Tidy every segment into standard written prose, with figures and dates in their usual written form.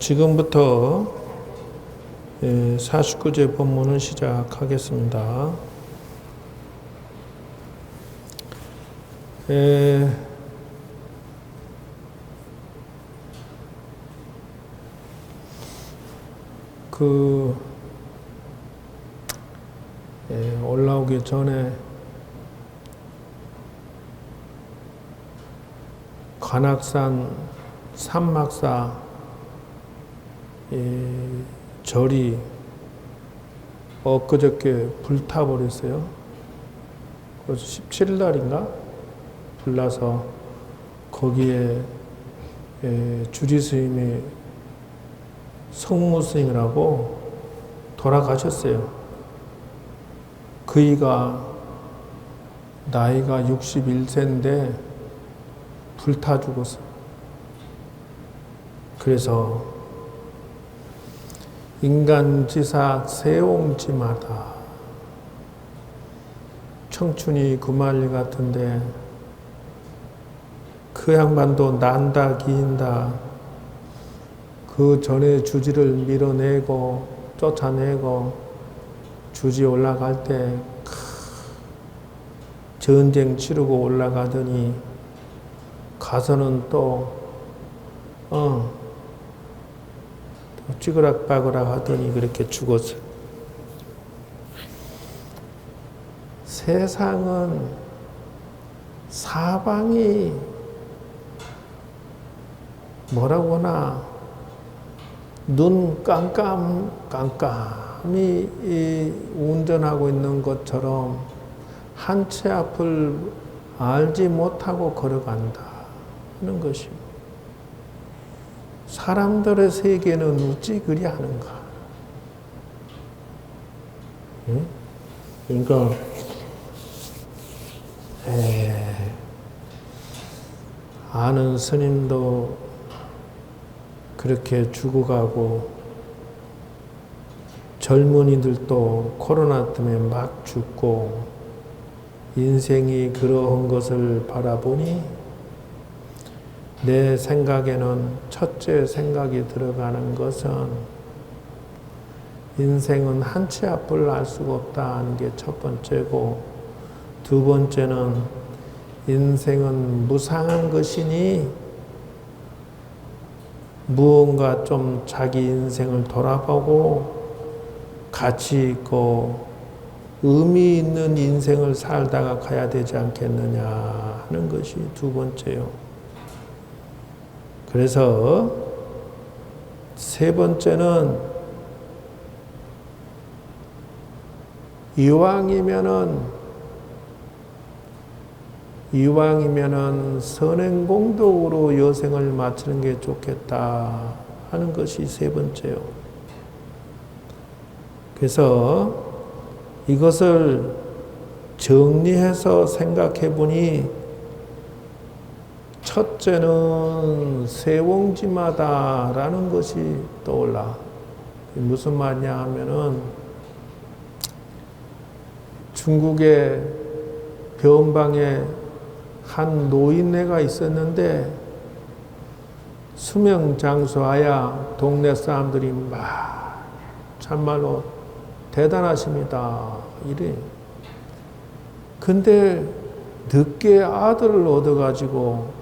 지금부터 49제 본문을 시작하겠습니다. 올라오기 전에 관악산 산막사 절이 엊그저께 불타버렸어요. 그래서 17일 날인가 불나서 거기에 주지 스님이 성무 스님이라고 돌아가셨어요. 그이가 나이가 61세인데 불타 죽었어요. 그래서 인간지사 세옹지마다 청춘이 구말리 같은데 그 양반도 난다 기인다 그 전에 주지를 밀어내고 쫓아내고 주지 올라갈 때 전쟁 치르고 올라가더니 가서는 또 찌그락빠그락 하더니 그렇게 죽었어요. 세상은 사방이 뭐라고 하나 눈 깜깜이 운전하고 있는 것처럼 한 채 앞을 알지 못하고 걸어간다 하는 것이고 사람들의 세계는 어찌 그리 하는가? 응? 그러니까 아는 스님도 그렇게 죽어가고 젊은이들도 코로나 때문에 막 죽고 인생이 그러한 것을 바라보니 내 생각에는 첫째 생각이 들어가는 것은 인생은 한 치 앞을 알 수가 없다는 게 첫 번째고, 두 번째는 인생은 무상한 것이니 무언가 좀 자기 인생을 돌아보고 가치 있고 의미 있는 인생을 살다가 가야 되지 않겠느냐 하는 것이 두 번째요. 그래서 세 번째는 이왕이면은 선행공덕으로 여생을 마치는 게 좋겠다 하는 것이 세 번째요. 그래서 이것을 정리해서 생각해 보니 첫째는 세옹지마다라는 것이 떠올라. 무슨 말이냐 하면은 중국의 변방에 한 노인네가 있었는데 수명장수하야 동네 사람들이 막 참말로 대단하십니다 이래. 근데 늦게 아들을 얻어가지고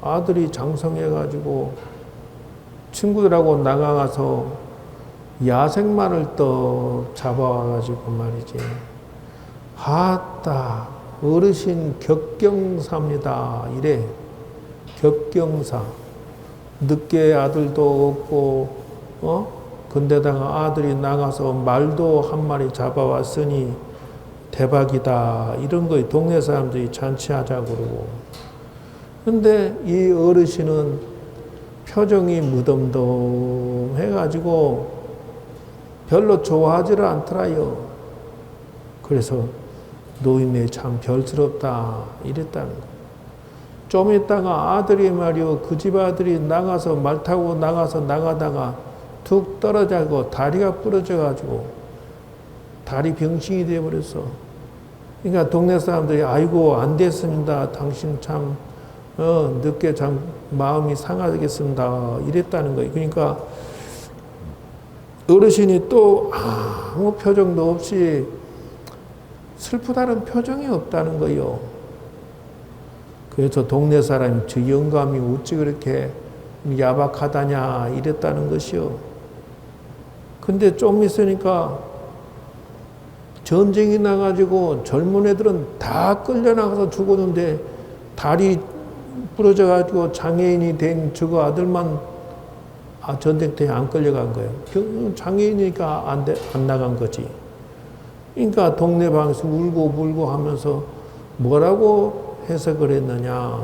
아들이 장성해가지고 친구들하고 나가서 야생마를 또 잡아와가지고 말이지. 아따 어르신 격경사입니다 이래. 격경사. 늦게 아들도 없고 근데다가 아들이 나가서 말도 한 마리 잡아왔으니 대박이다 이런 거 동네 사람들이 잔치하자고 그러고. 근데 이 어르신은 표정이 무덤덤해가지고 별로 좋아하지를 않더라요. 그래서 노인네 참 별스럽다 이랬다는 거. 좀 있다가 아들이 말이요 그 집 아들이 나가서 말 타고 나가다가 툭 떨어져고 다리가 부러져가지고 다리 병신이 되어버렸어. 그러니까 동네 사람들이 아이고 안 됐습니다. 당신 참 늦게 마음이 상하겠습니다. 이랬다는 거예요. 그러니까 어르신이 또 아무 표정도 없이 슬프다는 표정이 없다는 거예요. 그래서 동네 사람이 저 영감이 어찌 그렇게 야박하다냐 이랬다는 것이요. 근데 좀 있으니까 전쟁이 나가지고 젊은 애들은 다 끌려나가서 죽었는데 다리 부러져가지고 장애인이 된 저거 아들만 전쟁터에 안 끌려간 거예요. 장애인이니까 안 나간 거지. 그러니까 동네방에서 울고 불고 하면서 뭐라고 해석을 했느냐.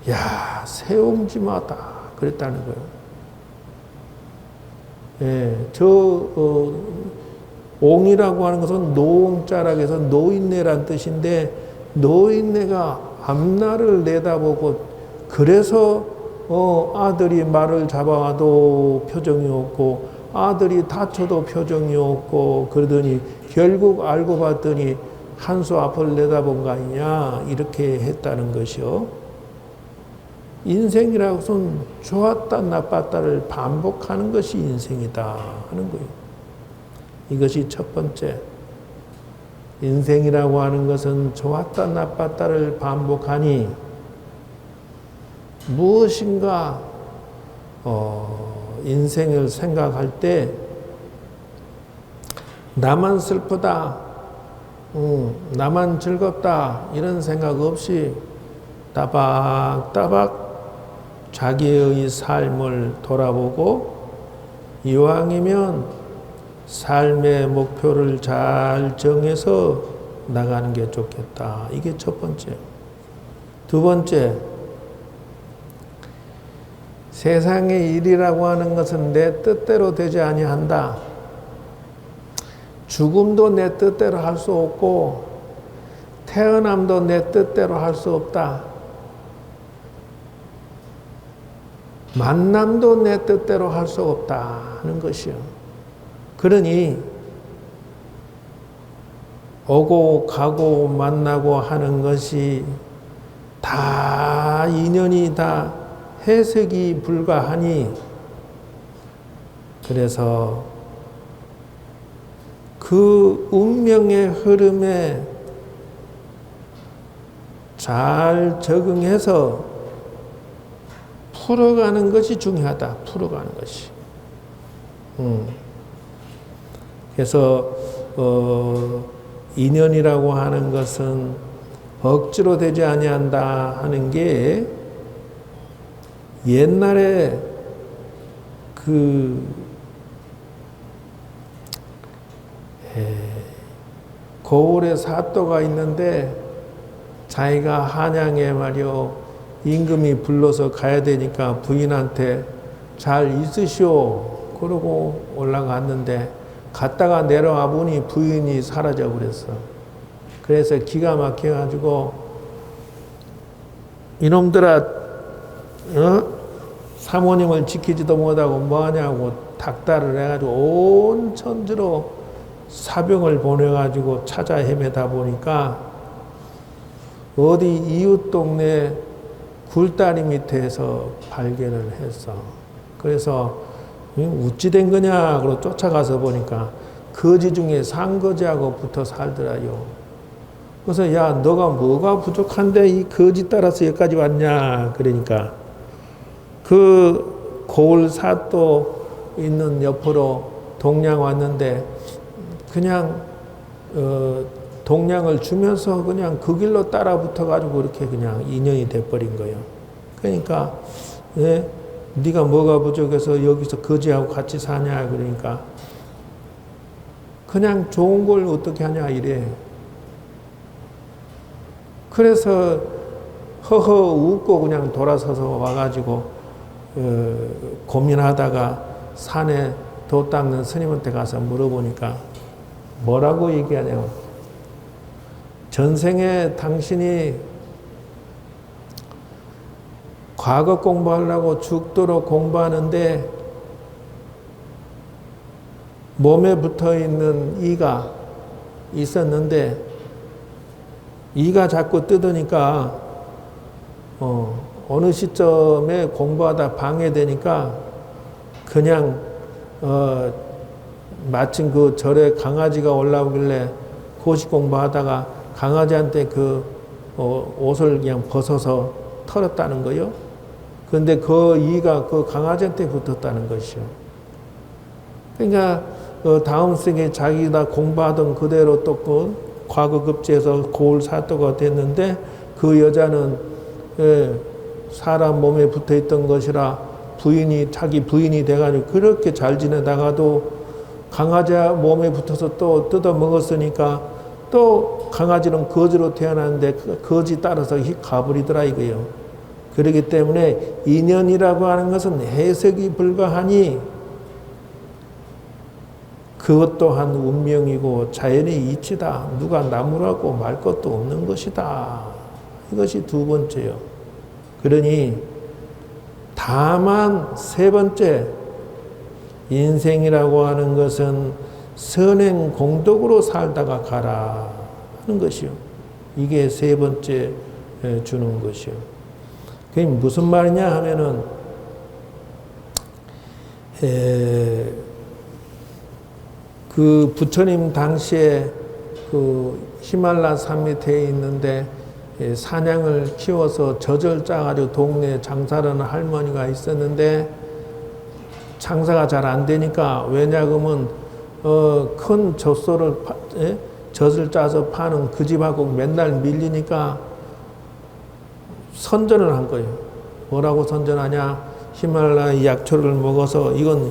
야, 새옹지마다 그랬다는 거예요. 예, 옹이라고 하는 것은 노옹자락에서 노인네란 뜻인데 노인네가 앞날을 내다보고 그래서 아들이 말을 잡아와도 표정이 없고 아들이 다쳐도 표정이 없고 그러더니 결국 알고 봤더니 한수 앞을 내다본 거 아니냐 이렇게 했다는 것이요. 인생이라고 해서는 좋았다 나빴다를 반복하는 것이 인생이다 하는 거예요. 이것이 첫 번째. 인생이라고 하는 것은 좋았다 나빴다를 반복하니 무엇인가 인생을 생각할 때 나만 슬프다, 나만 즐겁다 이런 생각 없이 따박따박 자기의 삶을 돌아보고 이왕이면 삶의 목표를 잘 정해서 나가는 게 좋겠다. 이게 첫 번째. 두 번째, 세상의 일이라고 하는 것은 내 뜻대로 되지 아니한다. 죽음도 내 뜻대로 할 수 없고 태어남도 내 뜻대로 할 수 없다. 만남도 내 뜻대로 할 수 없다 하는 것이요. 그러니 오고 가고 만나고 하는 것이 다 인연이 다 해석이 불가하니 그래서 그 운명의 흐름에 잘 적응해서 풀어가는 것이 중요하다. 풀어가는 것이. 그래서 인연이라고 하는 것은 억지로 되지 아니한다 하는 게 옛날에 고을에 사또가 있는데 자기가 한양에 말이요 임금이 불러서 가야 되니까 부인한테 잘 있으시오 그러고 올라갔는데 갔다가 내려와 보니 부인이 사라져 버렸어. 그래서 기가 막혀가지고 이놈들아 사모님을 지키지도 못하고 뭐하냐고 닥달을 해가지고 온 천지로 사병을 보내가지고 찾아 헤매다 보니까 어디 이웃 동네 굴다리 밑에서 발견을 했어. 그래서 어찌 된 거냐 그러고 쫓아가서 보니까 거지 중에 상거지하고 붙어 살더라요. 그래서 야 너가 뭐가 부족한데 이 거지 따라서 여기까지 왔냐 그러니까 그 고을 사또 있는 옆으로 동량 왔는데 그냥 동량을 주면서 그냥 그 길로 따라 붙어가지고 이렇게 그냥 인연이 돼버린 거예요. 그러니까 네가 뭐가 부족해서 여기서 거지하고 같이 사냐 그러니까 그냥 좋은 걸 어떻게 하냐 이래. 그래서 허허 웃고 그냥 돌아서서 와가지고 고민하다가 산에 도 닦는 스님한테 가서 물어보니까 뭐라고 얘기하냐고. 전생에 당신이 과거 공부하려고 죽도록 공부하는데 몸에 붙어있는 이가 있었는데 이가 자꾸 뜯으니까 어느 시점에 공부하다 방해되니까 그냥 마침 그 절에 강아지가 올라오길래 고시 공부하다가 강아지한테 그 옷을 그냥 벗어서 털었다는 거요. 그런데 그 이가 그 강아지한테 붙었다는 것이요. 그러니까 다음 생에 자기가 공부하던 그대로 또 그 과거 급제해서 고을 사또가 됐는데 그 여자는 사람 몸에 붙어 있던 것이라 자기 부인이 돼가지고 그렇게 잘 지내다가도 강아지 몸에 붙어서 또 뜯어 먹었으니까 또 강아지는 거지로 태어났는데 그 거지 따라서 가버리더라 이거요. 그렇기 때문에 인연이라고 하는 것은 해석이 불가하니 그것 또한 운명이고 자연의 이치다. 누가 나무라고 말 것도 없는 것이다. 이것이 두 번째요. 그러니 다만 세 번째 인생이라고 하는 것은 선행 공덕으로 살다가 가라 하는 것이요. 이게 세 번째 주는 것이요. 그게 무슨 말이냐 하면은 그 부처님 당시에 그 히말라 산 밑에 있는데 사냥을 키워서 젖을 짜가지고 동네에 장사하는 할머니가 있었는데 장사가 잘 안 되니까 왜냐하면 큰 젖소를 젖을 짜서 파는 그 집하고 맨날 밀리니까 선전을 한 거예요. 뭐라고 선전하냐? 히말라야 약초를 먹어서 이건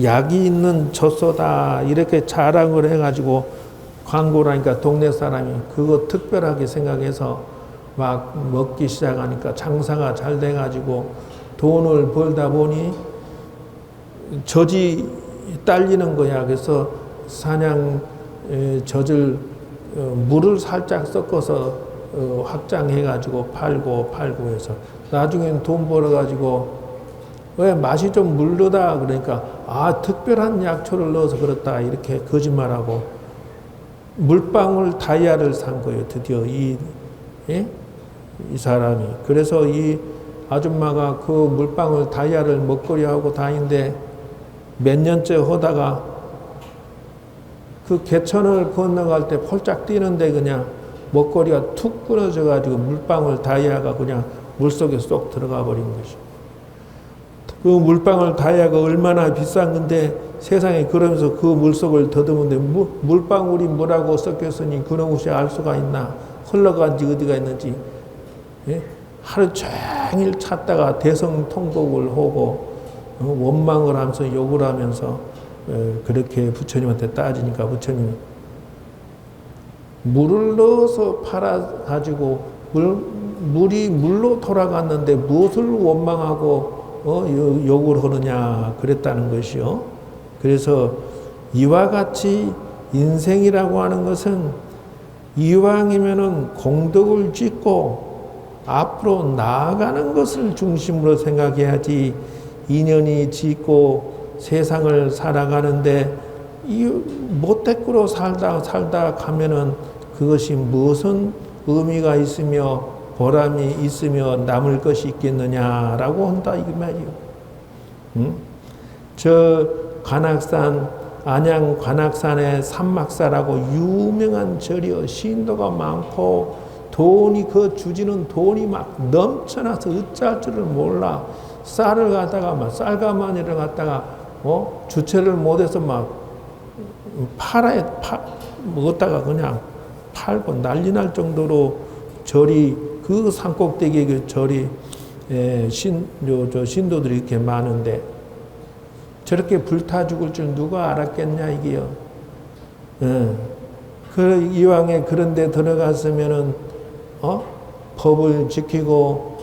약이 있는 젖소다 이렇게 자랑을 해가지고 광고를 하니까 동네 사람이 그거 특별하게 생각해서 막 먹기 시작하니까 장사가 잘 돼가지고 돈을 벌다 보니 젖이 딸리는 거야. 그래서 사냥 젖을 물을 살짝 섞어서 확장해가지고 팔고 해서 나중에는 돈 벌어가지고 왜 맛이 좀 물르다 그러니까 특별한 약초를 넣어서 그렇다 이렇게 거짓말하고 물방울 다이아를 산 거예요. 드디어 이 사람이. 그래서 이 아줌마가 그 물방울 다이아를 먹거리하고 다니는데 몇 년째 하다가 그 개천을 건너갈 때 폴짝 뛰는데 그냥 먹거리가 툭 끊어져 가지고 물방울 다이아가 그냥 물속에 쏙 들어가 버린 것이. 그 물방울 다이아가 얼마나 비싼 건데 세상에 그러면서 그 물속을 더듬는데 물방울이 뭐라고 섞였으니 그놈없이 알 수가 있나. 흘러간지 어디가 있는지. 하루 종일 찾다가 대성통곡을 하고 원망을 하면서 욕을 하면서 그렇게 부처님한테 따지니까 부처님이 물을 넣어서 팔아가지고 물이 물로 돌아갔는데 무엇을 원망하고 욕을 하느냐 그랬다는 것이요. 그래서 이와 같이 인생이라고 하는 것은 이왕이면은 공덕을 짓고 앞으로 나아가는 것을 중심으로 생각해야지 인연이 짓고 세상을 살아가는데 이 못대꾸로 살다 가면은 그것이 무슨 의미가 있으며 보람이 있으며 남을 것이 있겠느냐라고 한다 이 말이요. 저 관악산 안양 관악산의 산막사라고 유명한 절이요. 신도가 많고 돈이 그 주지는 돈이 막 넘쳐나서 어찌할 줄을 몰라. 쌀을 갖다가 막 쌀가마니를 갖다가 주체를 못해서 막 먹었다가 그냥 팔고 난리 날 정도로 절이 그 산꼭대기에 그 절이 신도들이 이렇게 많은데 저렇게 불타 죽을 줄 누가 알았겠냐 이게요. 그 이왕에 그런데 들어갔으면은 법을 지키고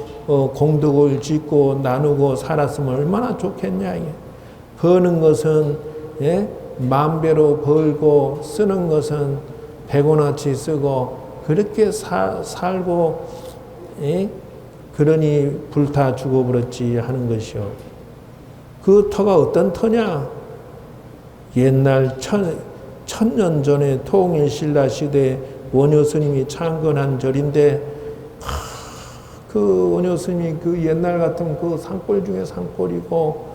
공덕을 짓고 나누고 살았으면 얼마나 좋겠냐 이게. 버는 것은 만배로 벌고 쓰는 것은 백원어치 쓰고 그렇게 살고 그러니 불타 죽어버렸지 하는 것이요. 그 터가 어떤 터냐? 옛날 천년 전에 통일신라 시대에 원효 스님이 창건한 절인데 그 원효 스님이 그 옛날 같은 그 산골 중에 산골이고,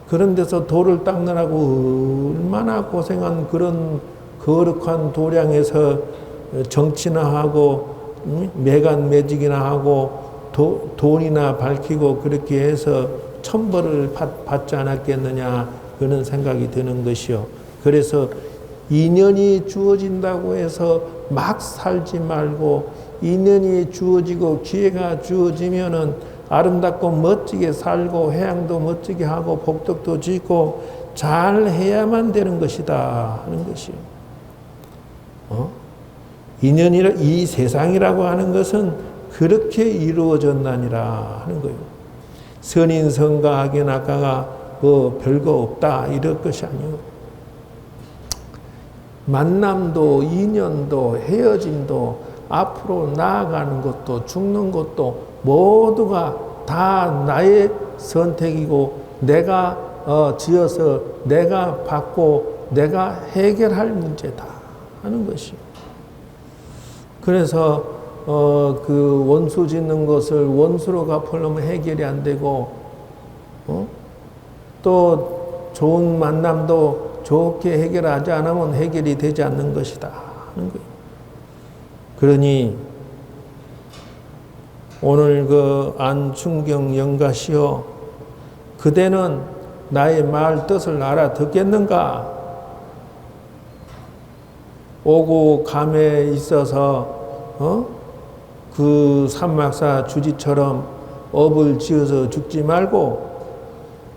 그런 데서 돌을 닦느라고 얼마나 고생한 그런 거룩한 도량에서 정치나 하고, 매간 매직이나 하고, 돈이나 밝히고 그렇게 해서 천벌을 받지 않았겠느냐, 그런 생각이 드는 것이요. 그래서 인연이 주어진다고 해서 막 살지 말고, 인연이 주어지고 기회가 주어지면은 아름답고 멋지게 살고 해양도 멋지게 하고 복덕도 짓고 잘 해야만 되는 것이다 하는 것이요. 인연이라 이 세상이라고 하는 것은 그렇게 이루어졌나니라 하는 거예요. 선인성가 하긴 아까가 뭐 별거 없다 이럴 것이 아니요. 만남도 인연도 헤어짐도 앞으로 나아가는 것도 죽는 것도 모두가 다 나의 선택이고 내가 지어서 내가 받고 내가 해결할 문제다 하는 것이요. 그래서 그 원수 짓는 것을 원수로 갚으려면 해결이 안 되고, 또 좋은 만남도 좋게 해결하지 않으면 해결이 되지 않는 것이다 하는 거예요. 그러니 오늘 그 안충경 영가시여, 그대는 나의 말 뜻을 알아듣겠는가? 오고 감에 있어서 그 삼막사 주지처럼 업을 지어서 죽지 말고,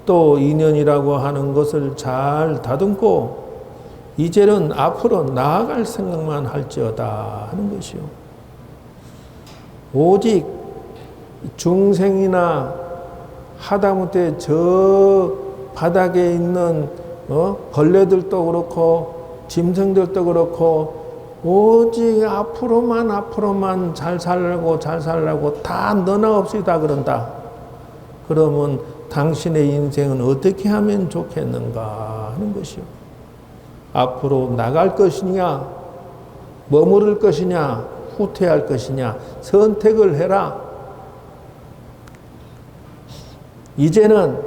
또 인연이라고 하는 것을 잘 다듬고 이제는 앞으로 나아갈 생각만 할지어다 하는 것이요. 오직 중생이나 하다못해 저 바닥에 있는 벌레들도 그렇고 짐승들도 그렇고 오직 앞으로만 잘 살라고 다 너나 없이 다 그런다. 그러면 당신의 인생은 어떻게 하면 좋겠는가 하는 것이요. 앞으로 나갈 것이냐, 머무를 것이냐, 후퇴할 것이냐, 선택을 해라. 이제는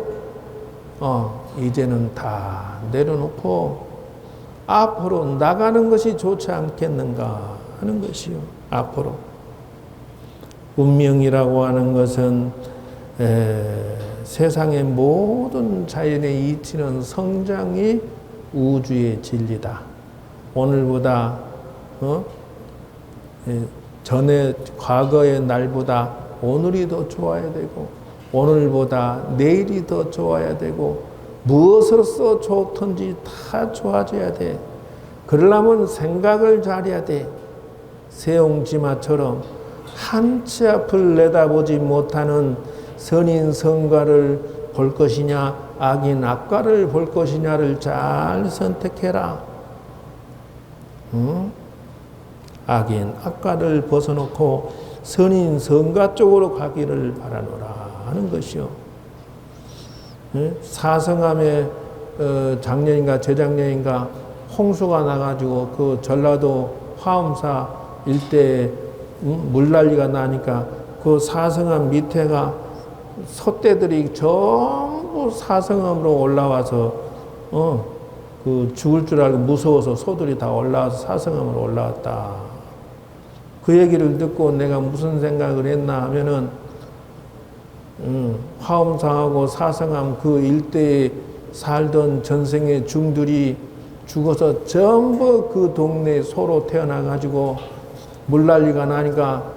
다 내려놓고 앞으로 나가는 것이 좋지 않겠는가 하는 것이요. 앞으로. 운명이라고 하는 것은 세상의 모든 자연의 이치는 성장이 우주의 진리다. 오늘보다 전에 과거의 날보다 오늘이 더 좋아야 되고, 오늘보다 내일이 더 좋아야 되고, 무엇으로서 좋든지 다 좋아져야 돼. 그러려면 생각을 잘해야 돼. 세옹지마처럼 한치 앞을 내다보지 못하는 선인 성가를 볼 것이냐, 악인 악과를 볼 것이냐를 잘 선택해라. 악인 악과를 벗어놓고 선인 성가 쪽으로 가기를 바라노라 하는 것이요. 사성암에 작년인가 재작년인가 홍수가 나가지고 그 전라도 화엄사 일대에 물난리가 나니까 그 사성암 밑에가 소떼들이 전부 사성암으로 올라와서 그 죽을 줄 알고 무서워서 소들이 다 올라와서 사성암으로 올라왔다. 그 얘기를 듣고 내가 무슨 생각을 했나 하면은 화엄사하고 사성암 그 일대에 살던 전생의 중들이 죽어서 전부 그 동네 소로 태어나가지고 물난리가 나니까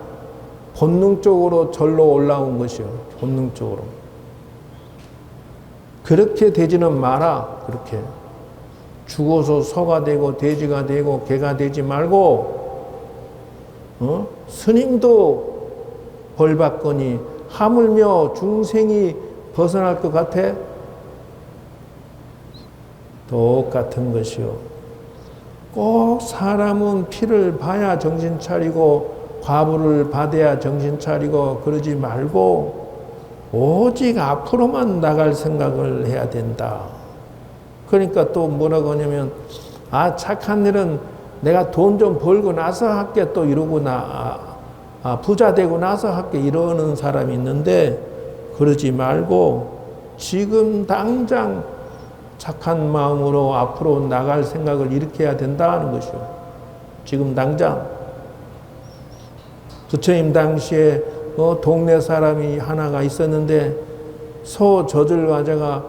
본능적으로 절로 올라온 것이요. 본능적으로. 그렇게 되지는 마라. 그렇게. 죽어서 소가 되고 돼지가 되고 개가 되지 말고 스님도 벌받거니 하물며 중생이 벗어날 것 같아? 똑같은 것이요. 꼭 사람은 피를 봐야 정신 차리고 과부를 받아야 정신 차리고 그러지 말고 오직 앞으로만 나갈 생각을 해야 된다. 그러니까 또 뭐라고 하냐면 착한 일은 내가 돈 좀 벌고 나서 할게 또 이러고 부자 되고 나서 할게 이러는 사람이 있는데 그러지 말고 지금 당장 착한 마음으로 앞으로 나갈 생각을 일으켜야 된다는 것이요. 지금 당장. 부처님 당시에 동네 사람이 하나가 있었는데 소 젖을 가져가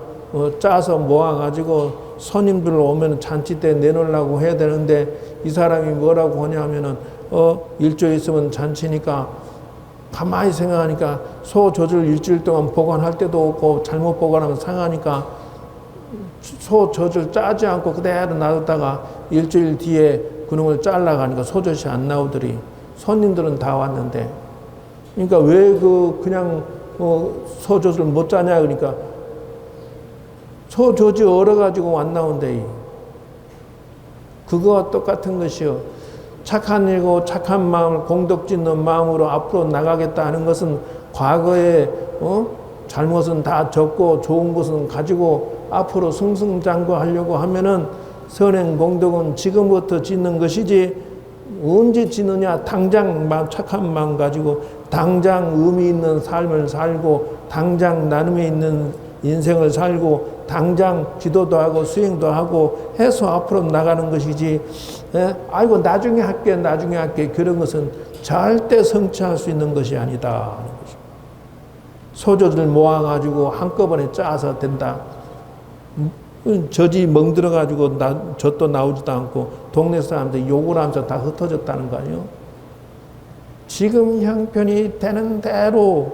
짜서 모아가지고 손님들 오면 잔치 때 내놓으려고 해야 되는데 이 사람이 뭐라고 하냐면은 일주일 있으면 잔치니까 가만히 생각하니까 소 젖을 일주일 동안 보관할 때도 없고 잘못 보관하면 상하니까 소 젖을 짜지 않고 그대로 놔뒀다가 일주일 뒤에 그놈을 잘라가니까 소젖이 안 나오더리. 손님들은 다 왔는데 그러니까 왜 그냥 소젖을 못 짜냐 그러니까 소젖이 얼어가지고 안 나온대. 그거와 똑같은 것이요. 착한 일고 착한 마음을 공덕짓는 마음으로 앞으로 나가겠다 하는 것은 과거에 잘못은 다 접고 좋은 것은 가지고 앞으로 승승장구하려고 하면은 선행 공덕은 지금부터 짓는 것이지 언제 짓느냐. 당장 착한 마음 가지고 당장 의미 있는 삶을 살고 당장 나눔에 있는 인생을 살고 당장 기도도 하고 수행도 하고 해서 앞으로 나가는 것이지 아이고 나중에 할게 그런 것은 절대 성취할 수 있는 것이 아니다. 소젖을 모아가지고 한꺼번에 짜서 된다. 젖이 멍들어가지고 젖도 나오지도 않고 동네 사람들 욕을 하면서 다 흩어졌다는 거 아니에요. 지금 형편이 되는 대로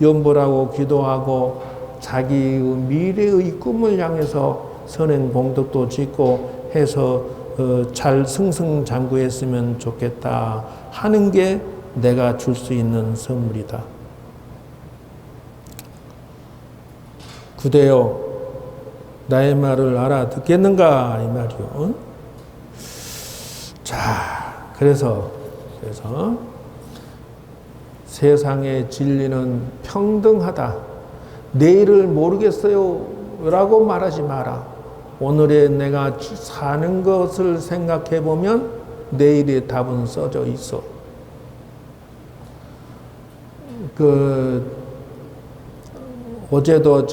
염불하고 기도하고 자기의 미래의 꿈을 향해서 선행 공덕도 짓고 해서 잘 승승장구했으면 좋겠다 하는 게 내가 줄 수 있는 선물이다. 구대여 나의 말을 알아듣겠는가 이 말이요. 자, 그래서 세상의 진리는 평등하다. 내일을 모르겠어요 라고 말하지 마라. 오늘의 내가 사는 것을 생각해 보면 내일의 답은 써져 있어. 어제도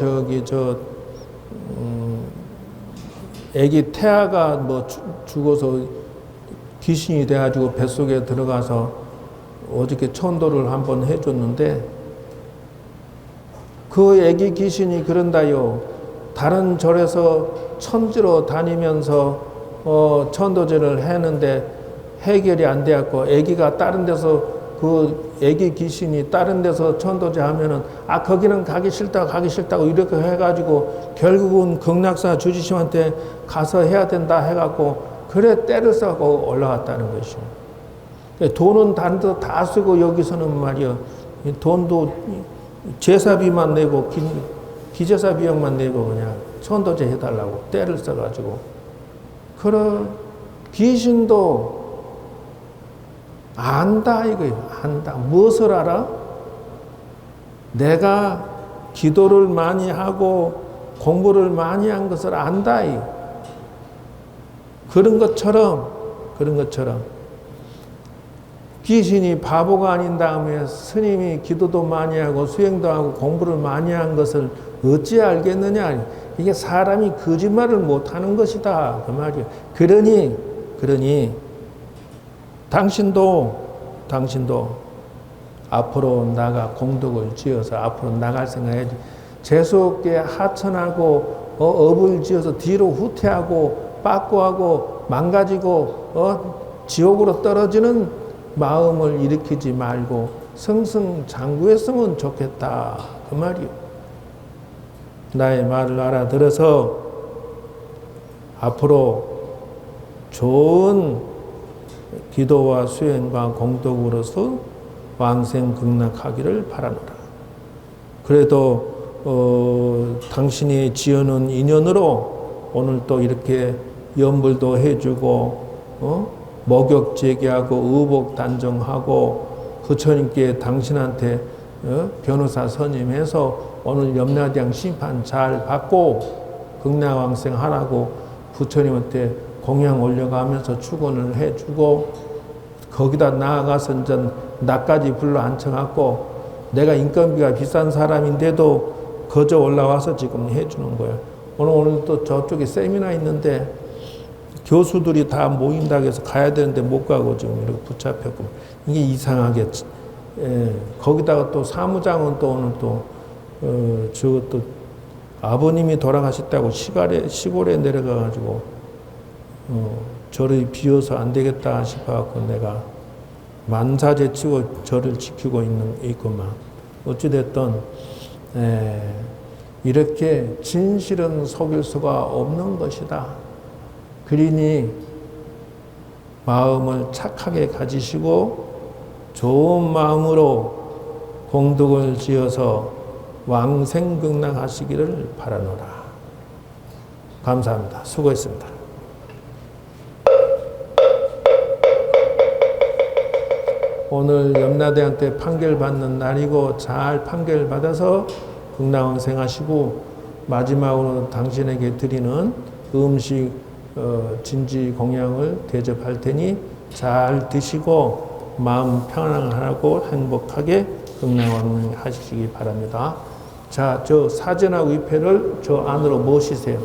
애기 태아가 죽어서 귀신이 돼가지고 뱃속에 들어가서 어저께 천도를 한번 해줬는데 그 애기 귀신이 그런다요. 다른 절에서 천지로 다니면서 천도제를 했는데 해결이 안 돼갖고 애기가 다른 데서 그 애기 귀신이 다른 데서 천도제 하면은 거기는 가기 싫다고 이렇게 해가지고 결국은 극락사 주지심한테 가서 해야 된다 해갖고 그래 때를 싸고 올라갔다는 것이요. 돈은 다른 데서 다 쓰고 여기서는 말이요. 돈도 제사비만 내고 기제사 비용만 내고 그냥 천도제 해달라고 때를 써가지고 그런 귀신도 안다 이거예요. 안다. 무엇을 알아? 내가 기도를 많이 하고 공부를 많이 한 것을 안다. 그런 것처럼 귀신이 바보가 아닌 다음에 스님이 기도도 많이 하고 수행도 하고 공부를 많이 한 것을 어찌 알겠느냐. 이게 사람이 거짓말을 못하는 것이다 그 말이에요. 그러니 당신도 앞으로 나가 공덕을 지어서 앞으로 나갈 생각해야지. 재수없게 하천하고 업을 지어서 뒤로 후퇴하고 빠꾸하고 망가지고 지옥으로 떨어지는 마음을 일으키지 말고 승승장구했으면 좋겠다 그 말이요. 나의 말을 알아들어서 앞으로 좋은 기도와 수행과 공덕으로서 왕생극락하기를 바라노라. 그래도 당신이 지어놓은 인연으로 오늘 또 이렇게 연불도 해주고 목욕 제기하고 의복 단정하고 부처님께 당신한테 변호사 선임해서 오늘 염라대왕 심판 잘 받고 극락왕생 하라고 부처님한테 공양 올려가면서 축원을 해주고 거기다 나아가서 이제 나까지 불러 앉혀갖고 내가 인건비가 비싼 사람인데도 거저 올라와서 지금 해주는 거예요. 오늘 또 저쪽에 세미나 있는데 교수들이 다 모인다고 해서 가야 되는데 못 가고 지금 이렇게 붙잡혔고, 이게 이상하게, 거기다가 또 사무장은 또 오늘 또, 저것도 아버님이 돌아가셨다고 시골에 내려가가지고, 저를 비워서 안 되겠다 싶어갖고 내가 만사제치고 저를 지키고 있구만. 어찌됐든, 이렇게 진실은 속일 수가 없는 것이다. 그러니 마음을 착하게 가지시고 좋은 마음으로 공덕을 지어서 왕생극락하시기를 바라노라. 감사합니다. 수고했습니다. 오늘 염라대한테 판결받는 날이고 잘 판결받아서 극락왕생 하시고 마지막으로 당신에게 드리는 음식 진지 공양을 대접할 테니 잘 드시고 마음 편안하고 행복하게 극락왕생 하시기 바랍니다. 자, 저 사전하고 위패를 저 안으로 모시세요.